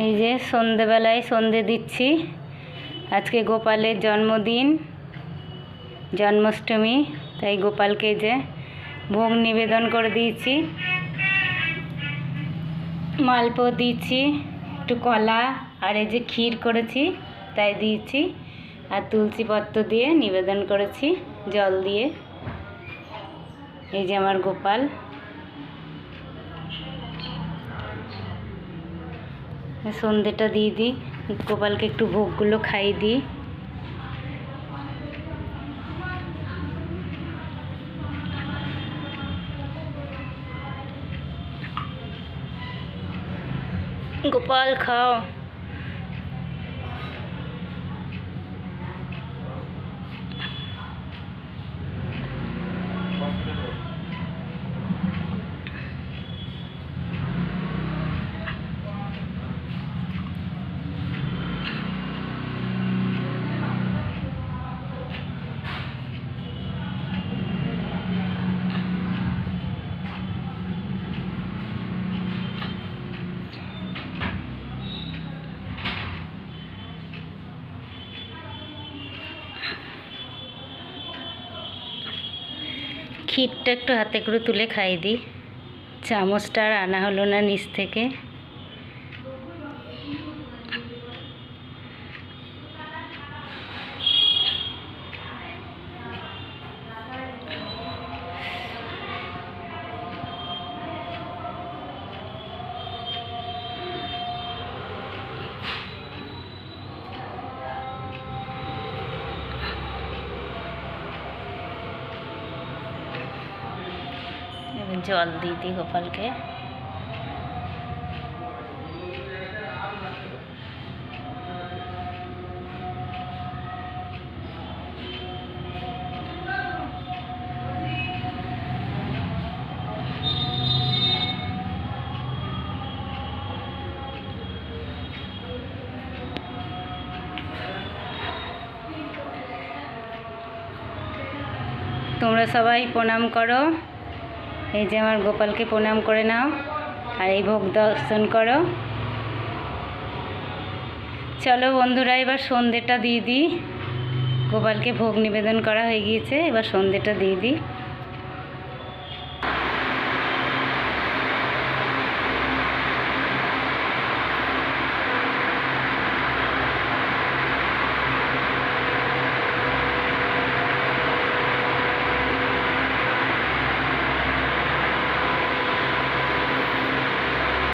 এই যে সন্ধেবেলায় সন্ধে দিচ্ছি। আজকে গোপালের জন্মদিন, জন্মাষ্টমী, তাই গোপালকে যে ভোগ নিবেদন করে দিয়েছি। মালপো দিয়েছি, একটু কলা আর এই যে ক্ষীর করেছি তাই দিয়েছি, আর তুলসী পত্র দিয়ে নিবেদন করেছি জল দিয়ে। এই যে আমার গোপাল। সন্ধেটা দিয়ে দিই, গোপালকে একটু ভোগগুলো খাইয়ে দিই। গোপাল খাও। ক্ষীরটা একটু হাতে করে তুলে খাইয়ে দিই, চামচটা আর আনা হলো না নিচ থেকে। জল দিয়ে দিই গোপালকে। তোমরা সবাই প্রণাম করো। এই যে আমার গোপালকে প্রণাম করে নাও আর এই ভোগ দর্শন করো। চলো বন্ধুরা, এবার সন্ধেটা দিয়ে দিই। গোপালকে ভোগ নিবেদন করা হয়ে গিয়েছে, এবার সন্ধেটা দিয়ে দিই।